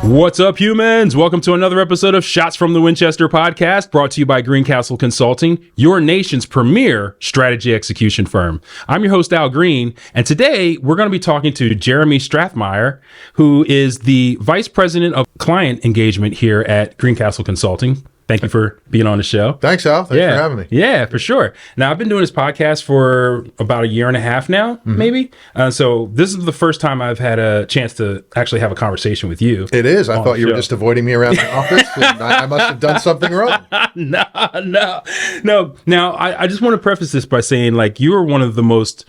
What's up, humans? Welcome to another episode of Shots from the Winchester podcast, brought to you by Greencastle Consulting, your nation's premier strategy execution firm. I'm your host, Al Green, and today we're going to be talking to Jeremy Strathmeyer, who is the Vice President of Client Engagement here at Greencastle Consulting. Thank you for being on the show. Thanks, Al. Thanks for having me. Yeah, for sure. Now, I've been doing this podcast for about a year and a half now, maybe. So this is the first time I've had a chance to actually have a conversation with you. It is. I thought you were just avoiding me around the office, and I must have done something wrong. No. Now, I just want to preface this by saying, like, you are one of the most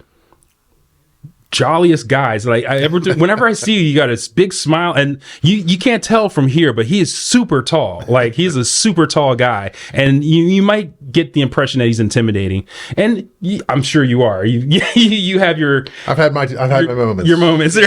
jolliest guys like I ever do. Whenever I see you, you got a big smile, and you can't tell from here, but he is super tall. Like, he's a super tall guy, and you might get the impression that he's intimidating, and I'm sure you are. You have your I've had my moments. Your moments.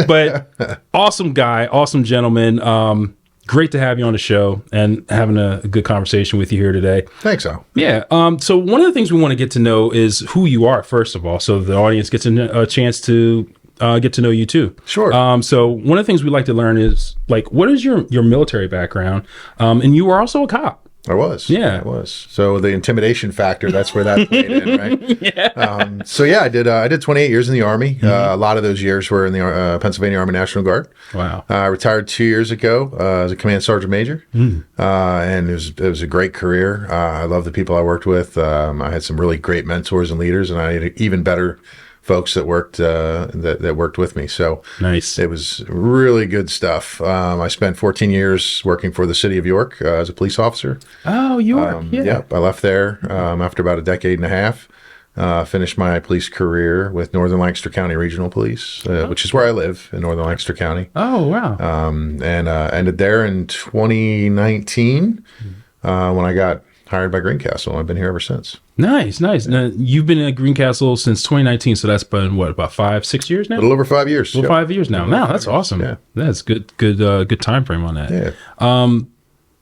But awesome guy, awesome gentleman. Great to have you on the show and having a good conversation with you here today. Thanks, Al. Yeah. So one of the things we want to get to know is who you are, first of all, so the audience gets a chance to get to know you too. Sure. So one of the things we like to learn is, like, what is your military background? And you were also a cop. I was. Yeah. I was. So the intimidation factor, that's where that played in, right? Yeah. I did 28 years in the Army. A lot of those years were in the Pennsylvania Army National Guard. Wow. I retired 2 years ago as a command sergeant major. And it was a great career. I love the people I worked with. I had some really great mentors and leaders, and I had even better folks that worked that worked with me. So nice. It was really good stuff. I spent 14 years working for the city of York as a police officer. Oh, York. I left there after about a decade and a half. Finished my police career with Northern Lancaster County Regional Police, which is where I live in Northern Lancaster County. Oh, wow. And ended there in 2019 when I got hired by Greencastle. I've been here ever since. Nice. Now, you've been at Greencastle since 2019, so that's been what, about 5-6 years now? A little over 5 years. 5 years now. Wow, that's awesome. Yeah. That's good time frame on that. Yeah.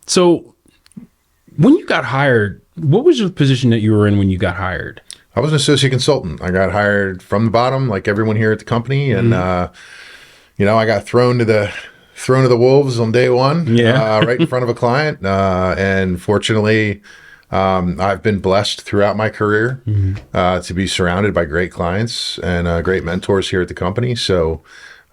So when you got hired, what was the position that you were in when you got hired? I was an associate consultant. I got hired from the bottom, like everyone here at the company, and I got thrown to the wolves on day one, right in front of a client. And fortunately, I've been blessed throughout my career to be surrounded by great clients and great mentors here at the company. So,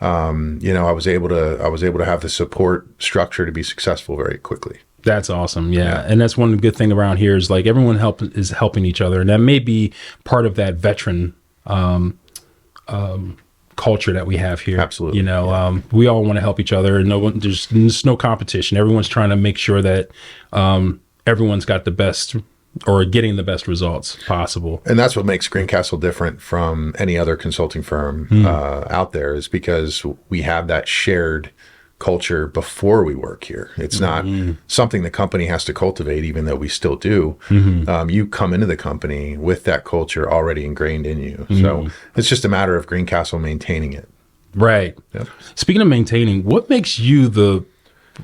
I was able to have the support structure to be successful very quickly. That's awesome. Yeah. And that's one good thing around here is, like, everyone is helping each other. And that may be part of that veteran culture that we have here. Absolutely. We all want to help each other. There's no competition. Everyone's trying to make sure that everyone's got the best or getting the best results possible. And that's what makes Greencastle different from any other consulting firm out there, is because we have that shared culture before we work here. It's not something the company has to cultivate, even though we still do. You come into the company with that culture already ingrained in you. So it's just a matter of Greencastle maintaining it. Right. Yep. Speaking of maintaining, what makes you the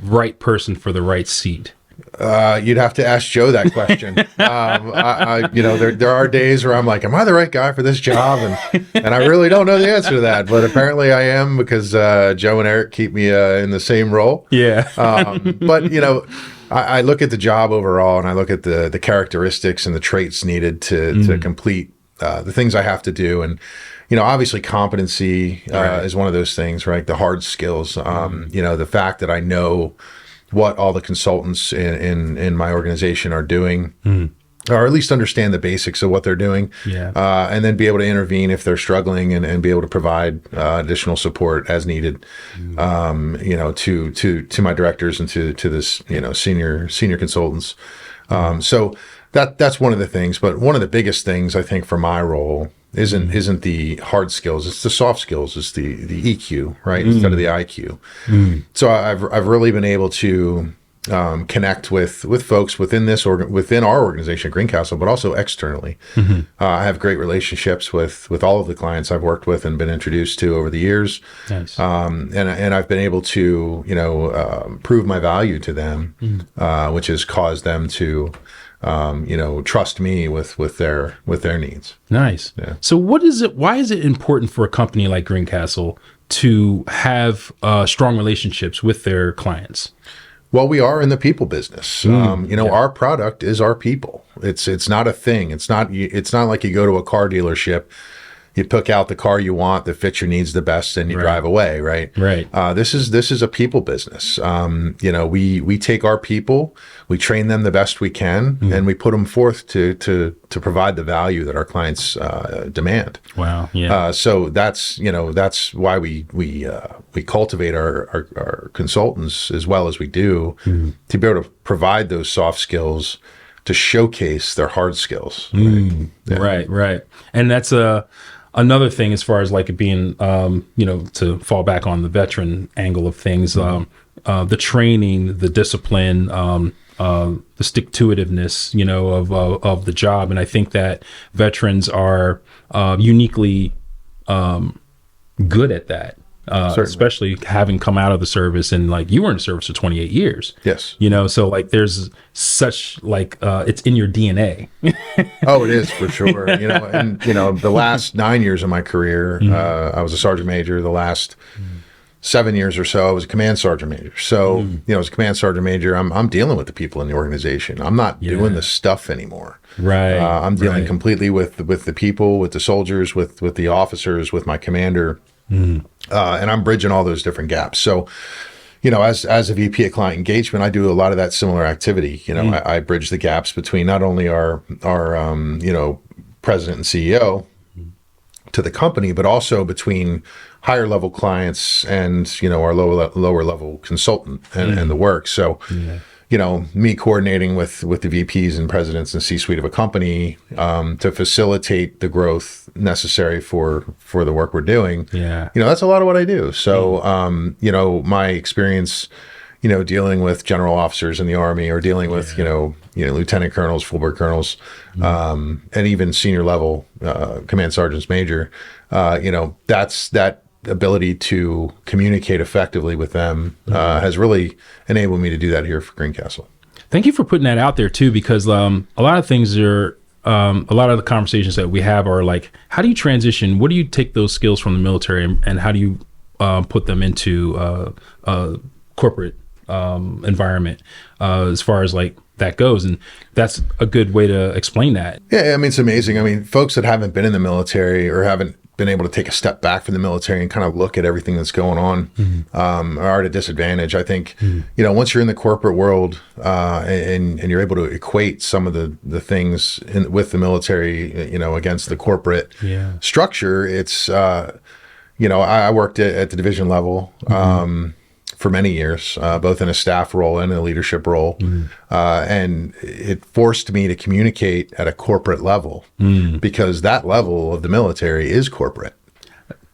right person for the right seat? You'd have to ask Joe that question. There are days where I'm like, am I the right guy for this job? And I really don't know the answer to that, but apparently I am, because Joe and Eric keep me in the same role. Yeah. But I look at the job overall, and I look at the characteristics and the traits needed to complete the things I have to do. And obviously competency is one of those things, right? The hard skills. The fact that I know what all the consultants in my organization are doing, or at least understand the basics of what they're doing, and then be able to intervene if they're struggling, and be able to provide additional support as needed, to my directors and to this senior consultants. So that's one of the things. But one of the biggest things, I think, for my role isn't the hard skills. It's the soft skills. It's the EQ, right? Instead of the IQ. So I've really been able to connect with folks within our organization at Greencastle, but also externally. I have great relationships with all of the clients I've worked with and been introduced to over the years. Nice. And I've been able to prove my value to them, which has caused them to trust me with their needs. Nice. Yeah. So why is it important for a company like Greencastle to have strong relationships with their clients? Well, we are in the people business. Our product is our people. It's not a thing. It's not like you go to a car dealership, you pick out the car you want that fits your needs the best, and you drive away, right? Right. This is a people business. We take our people, we train them the best we can, and we put them forth to provide the value that our clients demand. Wow. Yeah. So that's why we cultivate our consultants as well as we do, to be able to provide those soft skills to showcase their hard skills. Right? Right. And that's another thing as far as like it being, to fall back on the veteran angle of things, the training, the discipline, the stick-to-itiveness, of the job. And I think that veterans are uniquely good at that. Especially having come out of the service, and like you were in the service for 28 years. Yes. So like there's such like it's in your DNA. Oh, it is for sure. The last 9 years of my career, I was a sergeant major. The last 7 years or so, I was a command sergeant major. So, as a command sergeant major, I'm dealing with the people in the organization. I'm not doing the stuff anymore. Right. I'm dealing completely with the people, with the soldiers, with the officers, with my commander. And I'm bridging all those different gaps. So, as a VP of client engagement, I do a lot of that similar activity. I bridge the gaps between not only our president and CEO to the company, but also between higher level clients and, our lower level consultant and the work. So, me coordinating with the VPs and presidents and C-suite of a company to facilitate the growth necessary for the work we're doing. Yeah. That's a lot of what I do. So, my experience, dealing with general officers in the Army, or dealing with, lieutenant colonels, full-bird colonels, and even senior level command sergeants major, that's that ability to communicate effectively with them has really enabled me to do that here for Greencastle. Thank you for putting that out there too, because a lot of things are, a lot of the conversations that we have are like, how do you transition? What do you take those skills from the military and how do you put them into a corporate environment as far as like that goes? And that's a good way to explain that. Yeah, it's amazing. Folks that haven't been in the military or haven't been able to take a step back from the military and kind of look at everything that's going on are at a disadvantage. I think, once you're in the corporate world and you're able to equate some of the things with the military, against the corporate structure, it's, I worked at the division level for many years, both in a staff role and a leadership role. And it forced me to communicate at a corporate level because that level of the military is corporate.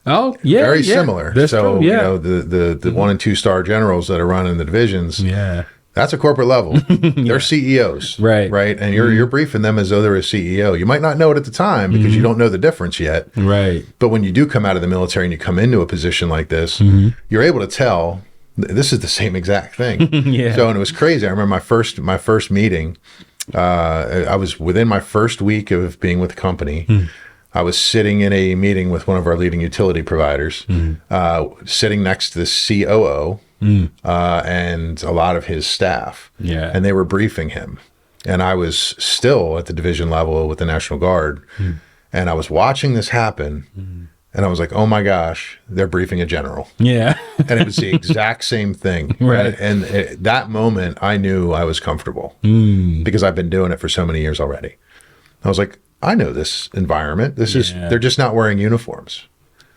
Oh, yeah. Very similar. That's so, true, yeah. The 1 and 2 star generals that are running the divisions. Yeah. That's a corporate level. They're CEOs. Right. Right. And you're briefing them as though they're a CEO. You might not know it at the time because you don't know the difference yet. Right. But when you do come out of the military and you come into a position like this, you're able to tell this is the same exact thing. So, and it was crazy. I remember my first meeting, I was within my first week of being with the company. I was sitting in a meeting with one of our leading utility providers, sitting next to the COO and a lot of his staff. Yeah. And they were briefing him. And I was still at the division level with the National Guard. And I was watching this happen. And I was like, oh my gosh, they're briefing a general. Yeah. And it was the exact same thing. Right. And at that moment, I knew I was comfortable because I've been doing it for so many years already. I was like, I know this environment. They're just not wearing uniforms.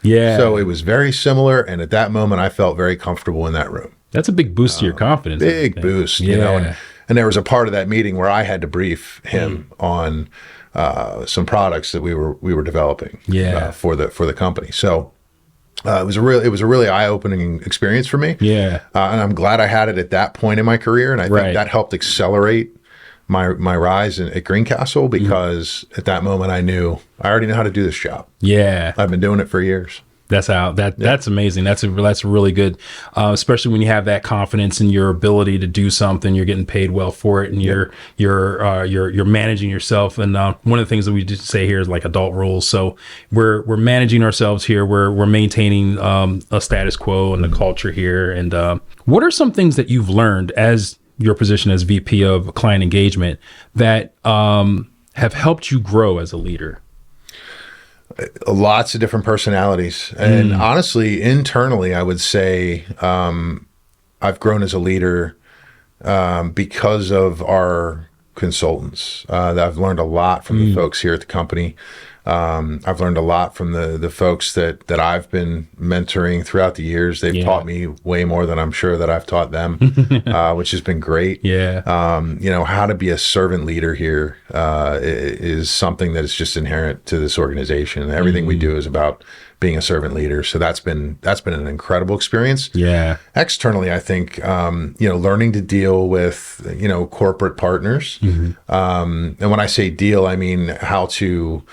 Yeah. So it was very similar. And at that moment, I felt very comfortable in that room. That's a big boost to your confidence. Big boost, and there was a part of that meeting where I had to brief him on some products that we were developing for the company. So it was a really eye-opening experience for me. Yeah. And I'm glad I had it at that point in my career. And I think that helped accelerate my rise at Greencastle because at that moment I knew I already know how to do this job. Yeah. I've been doing it for years. That's amazing. That's really good, especially when you have that confidence in your ability to do something. You're getting paid well for it, and you're managing yourself. And one of the things that we just say here is like adult rules. So we're managing ourselves here. We're maintaining a status quo and the culture here. And what are some things that you've learned as your position as VP of client engagement that have helped you grow as a leader? Lots of different personalities. And honestly, internally, I would say I've grown as a leader because of our consultants. I've learned a lot from the folks here at the company. I've learned a lot from the folks that I've been mentoring throughout the years. They've taught me way more than I'm sure that I've taught them, which has been great. How to be a servant leader here is something that is just inherent to this organization. Everything we do is about being a servant leader. So that's been an incredible experience. Externally, I think, learning to deal with, corporate partners. And when I say deal, I mean how to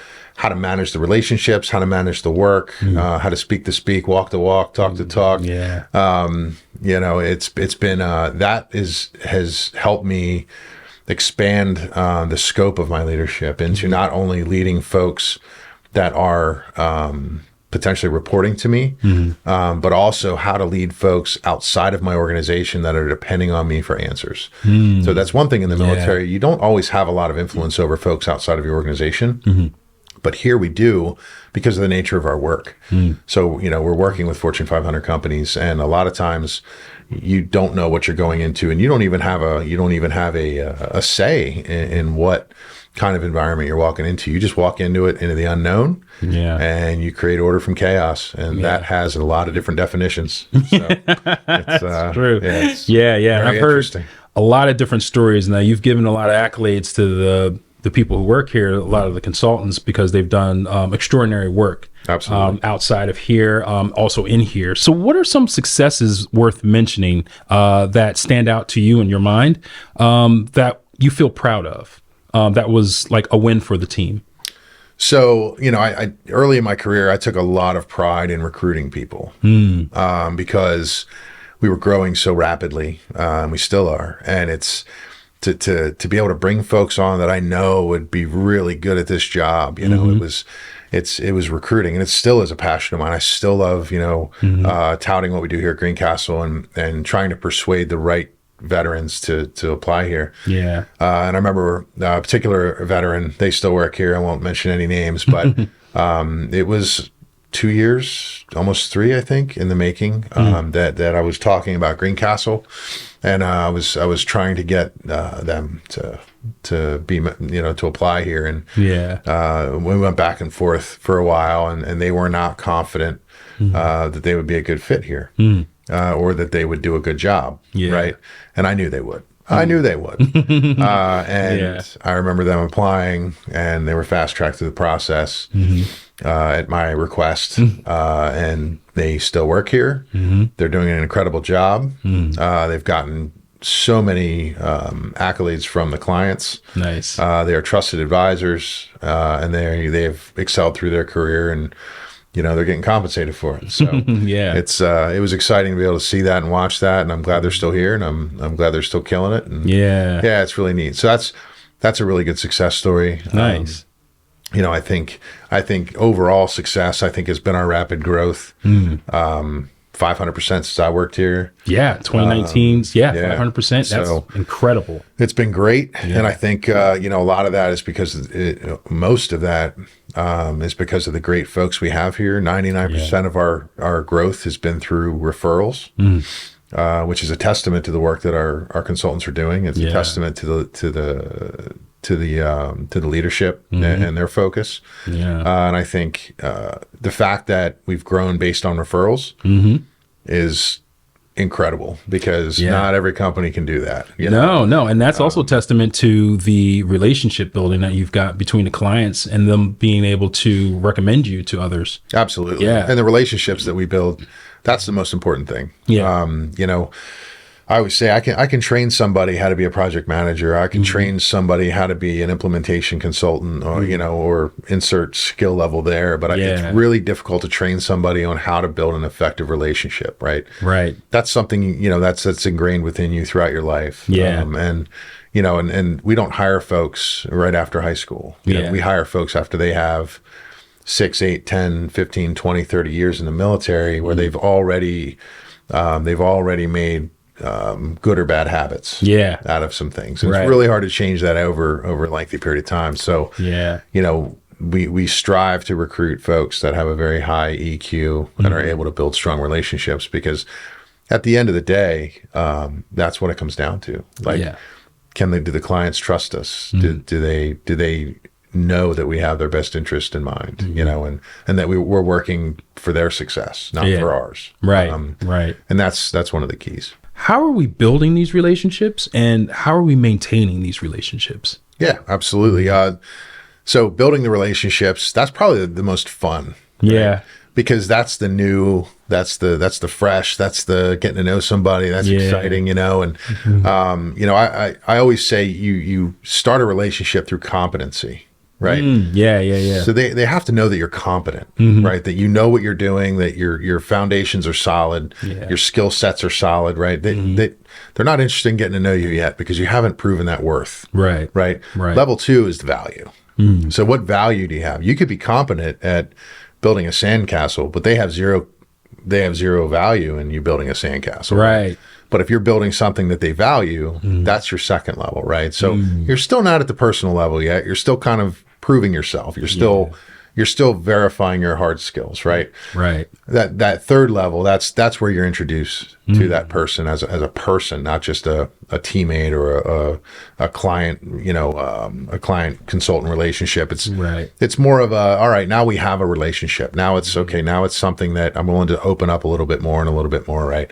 manage the relationships, how to manage the work, how to speak the speak, walk the walk, talk the talk. It's been, has helped me expand the scope of my leadership into not only leading folks that are potentially reporting to me, but also how to lead folks outside of my organization that are depending on me for answers. So that's one thing in the military. You don't always have a lot of influence over folks outside of your organization. But here we do because of the nature of our work. So, we're working with Fortune 500 companies, and a lot of times you don't know what you're going into, and you don't even have a say in what kind of environment you're walking into. You just walk into the unknown, and you create order from chaos, and that has a lot of different definitions. So it's true. And I've heard a lot of different stories. Now, you've given a lot of accolades to the people who work here, a lot of the consultants, because they've done extraordinary work. Absolutely. Outside of here, also in here. So what are some successes worth mentioning that stand out to you in your mind that you feel proud of? That was like a win for the team? So, I early in my career, I took a lot of pride in recruiting people because we were growing so rapidly. We still are. And it's to be able to bring folks on that I know would be really good at this job. It was recruiting, and it still is a passion of mine. I still love, touting what we do here at Greencastle and trying to persuade the right veterans to apply here. And I remember a particular veteran, they still work here. I won't mention any names, but it was 2 years, almost 3, I think, in the making, that I was talking about Greencastle, and I was trying to get them to be, to apply here, and we went back and forth for a while, and they were not confident that they would be a good fit here, or that they would do a good job, right? And I knew they would. I knew they would. I remember them applying, and they were fast-tracked through the process at my request, and they still work here. They're doing an incredible job. They've gotten so many accolades from the clients. Nice. They are trusted advisors, and they've excelled through their career, and they're getting compensated for it. So it was exciting to be able to see that and watch that, and I'm glad they're still here, and I'm glad they're still killing it. And it's really neat. So that's a really good success story. Nice. I think overall success, I think, has been our rapid growth. 500% since I worked here. 2019. 500%. That's incredible. It's been great. And I think, a lot of that is because most of that is because of the great folks we have here. 99% of our growth has been through referrals, which is a testament to the work that our consultants are doing. It's a testament to the leadership and their focus. And I think the fact that we've grown based on referrals is incredible, because not every company can do that. No. And that's also testament to the relationship building that you've got between the clients and them being able to recommend you to others. Absolutely. And the relationships that we build, that's the most important thing. I always say I can train somebody how to be a project manager. I can train somebody how to be an implementation consultant, or or insert skill level there. But it's really difficult to train somebody on how to build an effective relationship. Right. Right. That's something that's ingrained within you throughout your life. Yeah. And we don't hire folks right after high school. You know, we hire folks after they have 6, 8, 10, 15, 20, 30 years in the military, where they've already made good or bad habits out of some things. And it's really hard to change that over a lengthy period of time. So, we strive to recruit folks that have a very high EQ and are able to build strong relationships, because at the end of the day, that's what it comes down to. Like, do the clients trust us? Do they know that we have their best interest in mind, and that we're working for their success, not for ours. Right. And that's one of the keys. How are we building these relationships, and how are we maintaining these relationships? Yeah, absolutely. So building the relationships, that's probably the most fun. Right? Yeah. Because that's the new, that's the fresh, that's the getting to know somebody, that's exciting, and I always say you start a relationship through competency. Right. So they have to know that you're competent, right? That you know what you're doing, that your foundations are solid, your skill sets are solid, right? They're not interested in getting to know you yet, because you haven't proven that worth. Right. Level 2 is the value. So what value do you have? You could be competent at building a sandcastle, but they have zero value in you building a sandcastle. Right. But if you're building something that they value, that's your second level, right? So you're still not at the personal level yet. You're still kind of proving yourself. You're still verifying your hard skills, right? Right. That third level, that's where you're introduced to that person as a person, not just a teammate or a client, a client consultant relationship. It's more of all right, now we have a relationship. Now it's okay. Now it's something that I'm willing to open up a little bit more and a little bit more, right?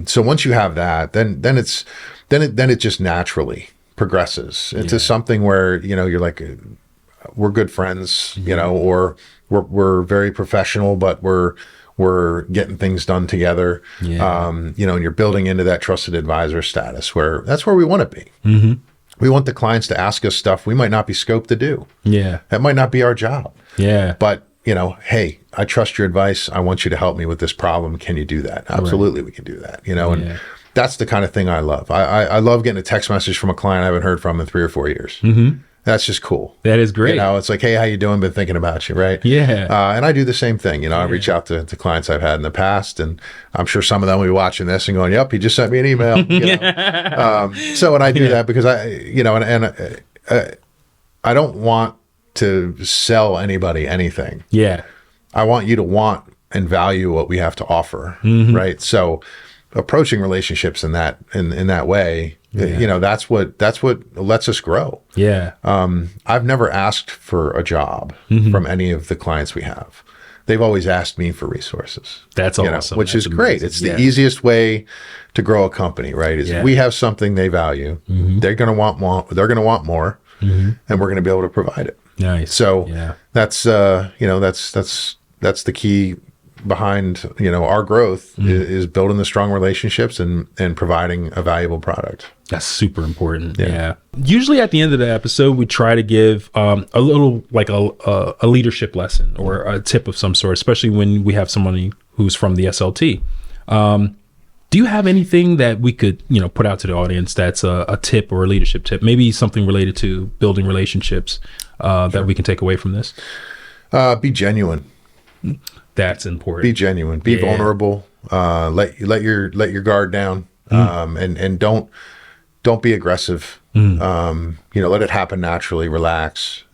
So once you have that, then it just naturally progresses into something where, you're like, we're good friends, or we're very professional, but we're getting things done together. And you're building into that trusted advisor status, where that's where we want to be. We want the clients to ask us stuff we might not be scoped to do. That might not be our job. But hey, I trust your advice. I want you to help me with this problem. Can you do that? Absolutely, we can do that. And that's the kind of thing I love. I love getting a text message from a client I haven't heard from in 3 or 4 years. That's just cool. That is great. It's like, hey, how you doing? Been thinking about you, right? And I do the same thing. I reach out to clients I've had in the past, and I'm sure some of them will be watching this and going, yep, he just sent me an email. So, and I do that because I don't want to sell anybody anything. I want you to want and value what we have to offer, right? So approaching relationships in that way, that's what lets us grow. I've never asked for a job from any of the clients we have. They've always asked me for resources. That's awesome. Which is great. It's the easiest way to grow a company, right? Is if we have something they value, they're going to want more. They're going to want more, and we're going to be able to provide it. Nice. So that's that's the key behind our growth is building the strong relationships and providing a valuable product. That's super important. Usually at the end of the episode, we try to give a little like a leadership lesson or a tip of some sort, especially when we have somebody who's from the SLT. Do you have anything that we could put out to the audience that's a tip or a leadership tip, maybe something related to building relationships that we can take away from this? Be genuine. That's important. Be genuine. Be vulnerable. Let your guard down. And don't be aggressive. Let it happen naturally. Relax.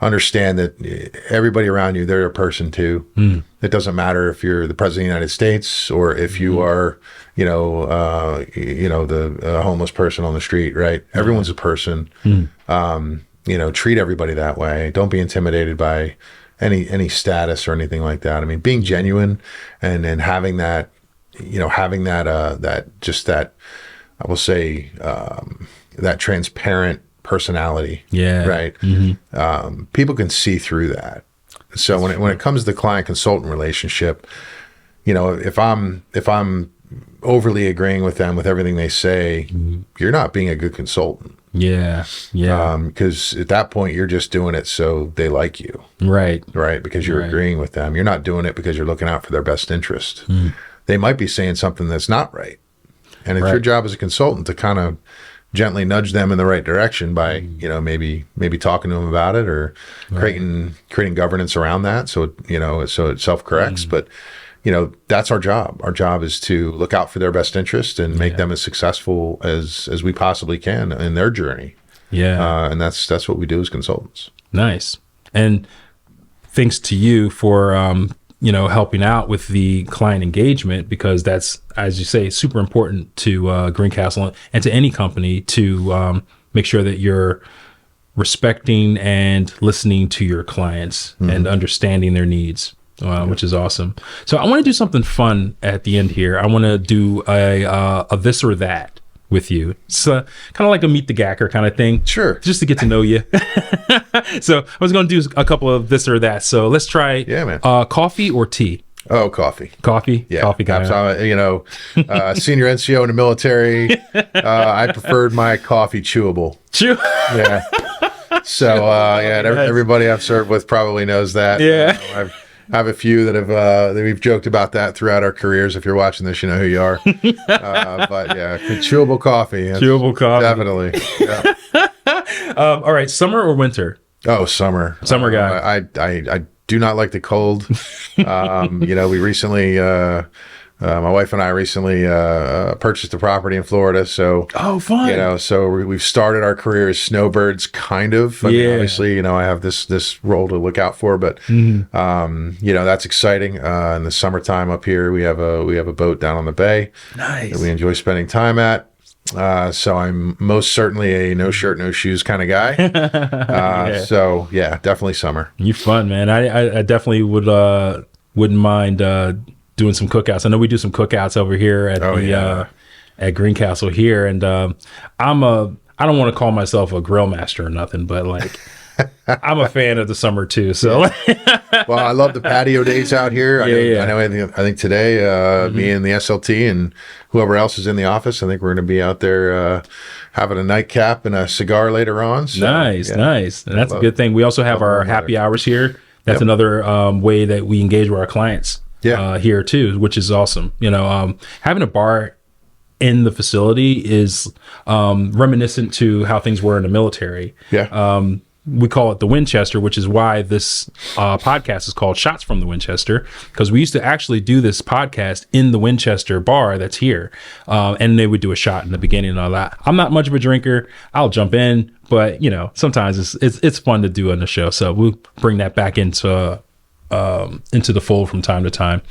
Understand that everybody around you, they're a person too. It doesn't matter if you're the president of the United States or if you are, the homeless person on the street, right? Everyone's a person. Treat everybody that way. Don't be intimidated by any status or anything like that. I mean, being genuine and having that, I will say, that transparent personality. Right. People can see through that. So when it comes to the client consultant relationship, if I'm overly agreeing with them with everything they say, you're not being a good consultant. Yeah. Because at that point, you're just doing it so they like you. Right. Because you're agreeing with them. You're not doing it because you're looking out for their best interest. They might be saying something that's not right. And it's your job as a consultant to kind of gently nudge them in the right direction by, maybe talking to them about it, or creating governance around that. So, so it self-corrects. But, that's our job. Our job is to look out for their best interest and make them as successful as we possibly can in their journey. Yeah. And that's what we do as consultants. Nice. And thanks to you for, helping out with the client engagement, because that's, as you say, super important to Greencastle and to any company to make sure that you're respecting and listening to your clients and understanding their needs, which is awesome. So I want to do something fun at the end here. I want to do a this or that with you. It's kind of like a meet the gacker kind of thing. Sure. Just to get to know you. So I was going to do a couple of this or that. So let's try coffee or tea. Oh, coffee. Coffee? Yeah. Coffee guy. Senior NCO in the military. I preferred my coffee chewable. Yeah. So, everybody I've served with probably knows that. Yeah. I have a few that we've joked about that throughout our careers. If you're watching this, you know who you are. But yeah, chewable coffee. Chewable coffee. Definitely. Yeah. All right. Summer or winter? Oh, summer. Summer guy. I do not like the cold. We recently, my wife and I recently purchased a property in Florida. So, fun. So we've started our career as snowbirds, kind of. I mean, obviously, I have this role to look out for, but that's exciting. In the summertime up here, we have a boat down on the bay. Nice. That we enjoy spending time at. So I'm most certainly a no shirt, no shoes kind of guy. So yeah, definitely summer. You're fun, man. I definitely wouldn't mind doing some cookouts. I know we do some cookouts over here at at Greencastle here, and I don't want to call myself a grill master or nothing, but like I'm a fan of the summer too. So well, I love the patio days out here. I think today me and the SLT and whoever else is in the office, I think we're going to be out there having a nightcap and a cigar later on. So, nice. And that's a good thing. We also have our happy hours here. That's another way that we engage with our clients here too, which is awesome. Having a bar in the facility is reminiscent to how things were in the military. We call it the Winchester, which is why this podcast is called Shots from the Winchester, because we used to actually do this podcast in the Winchester bar that's here. And they would do a shot in the beginning and all that. I'm not much of a drinker. I'll jump in, but sometimes it's fun to do on the show. So we'll bring that back into the fold from time to time.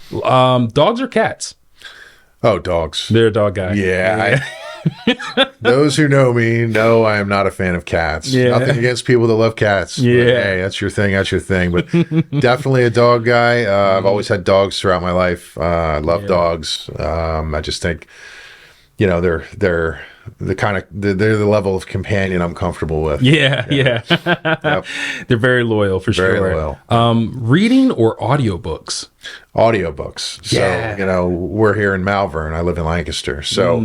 Dogs or cats? Oh, dogs. They're a dog guy. Yeah. Those who know me know I am not a fan of cats. Yeah. Nothing against people that love cats. Yeah. But, hey, that's your thing. But definitely a dog guy. I've always had dogs throughout my life. I love dogs. I just think, they're the level of companion I'm comfortable with. Yeah. Yep. They're very loyal for sure. Very loyal. Reading or audiobooks? Audiobooks. So, we're here in Malvern. I live in Lancaster. So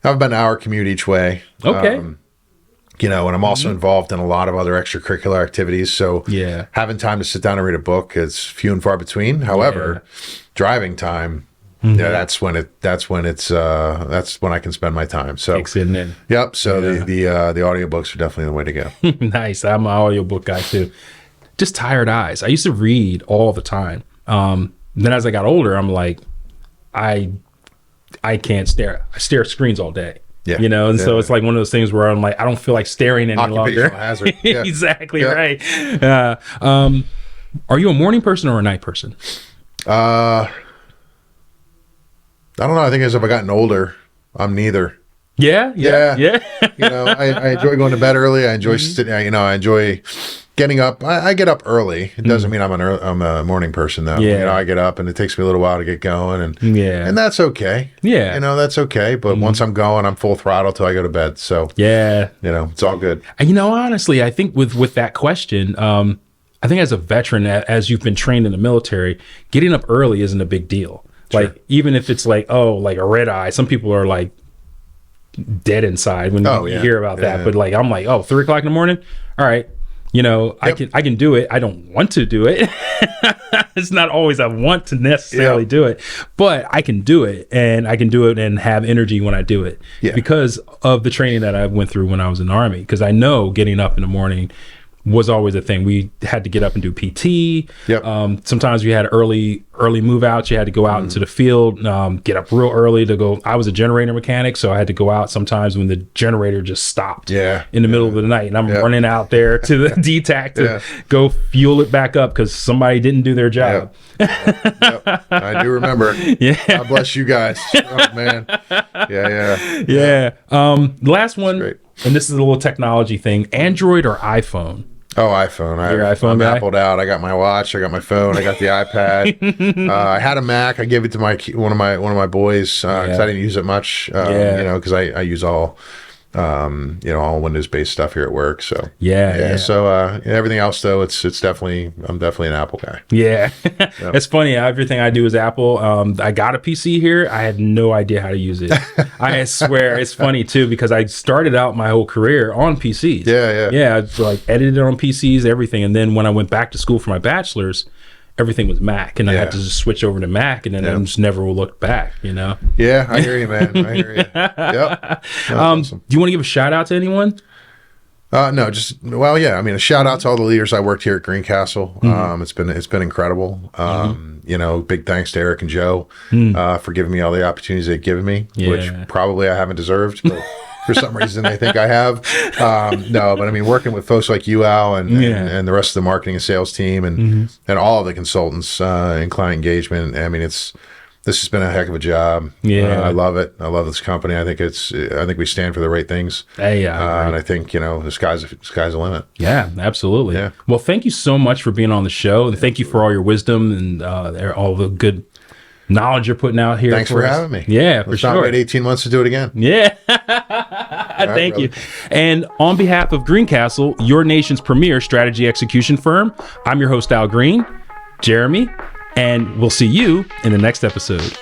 I have about an hour commute each way. Okay. And I'm also involved in a lot of other extracurricular activities. So having time to sit down and read a book is few and far between. However, driving time, that's when I can spend my time. So Takes it in. Yep. So the audiobooks are definitely the way to go. Nice. I'm an audiobook guy too. Just tired eyes. I used to read all the time. Then as I got older, I'm like, I can't stare. I stare at screens all day. Yeah. So it's like one of those things where I'm like, I don't feel like staring any longer. Hazard. Yeah. Exactly right. Are you a morning person or a night person? I don't know. I think as I've gotten older, I'm neither. Yeah. I enjoy going to bed early. I enjoy I enjoy getting up. I get up early. It doesn't mean I'm a morning person though. Yeah. I get up and it takes me a little while to get going, and that's okay. Yeah. That's okay. But once I'm going, I'm full throttle till I go to bed. So it's all good. And honestly, I think with that question, I think as a veteran, as you've been trained in the military, getting up early isn't a big deal. Like, even if it's like, oh, like a red eye, some people are like dead inside when you hear about that. But like, I'm like, oh, 3 o'clock in the morning. All right. You know, I can do it. I don't want to do it. It's not always I want to necessarily do it, but I can do it, and I can do it and have energy when I do it because of the training that I went through when I was in the Army. Because I know getting up in the morning was always a thing. We had to get up and do PT. Sometimes we had early move outs. You had to go out into the field, get up real early to go. I was a generator mechanic, so I had to go out sometimes when the generator just stopped in the middle of the night, and I'm running out there to the DTAC to go fuel it back up because somebody didn't do their job. I do remember. God bless you guys. Oh man. Last one, and this is a little technology thing: Android or iPhone? Oh, iPhone. I'm Appled out. I got my watch. I got my phone. I got the iPad. I had a Mac. I gave it to one of my boys because I didn't use it much. You know, because I use all all Windows based stuff here at work. So So everything else though, I'm definitely an Apple guy. It's funny. Everything I do is Apple. I got a PC here. I had no idea how to use it. I swear it's funny too because I started out my whole career on PCs. I like edited on PCs, everything, and then when I went back to school for my bachelor's, everything was Mac, and I had to just switch over to Mac, and then I just never looked back, you know? Yeah, I hear you, man. I hear you. Yep. Awesome. Do you want to give a shout out to anyone? No, I mean, a shout out to all the leaders I worked here at Greencastle. It's been incredible. You know, big thanks to Eric and Joe for giving me all the opportunities they've given me, which probably I haven't deserved, but for some reason they think I have. No, but I mean, working with folks like you, Al, and the rest of the marketing and sales team, and all of the consultants in client engagement. I mean, this has been a heck of a job. I love it. I love this company. I think we stand for the right things. And I think, you know, the sky's the limit. Yeah, absolutely. Yeah. Well, thank you so much for being on the show, and thank you for all your wisdom and all the good knowledge you're putting out here. Thanks for having me. Yeah, for sure. Let's not wait 18 months to do it again. Yeah. Thank you. And on behalf of Greencastle, your nation's premier strategy execution firm, I'm your host, Al Green, Jeremy, and we'll see you in the next episode.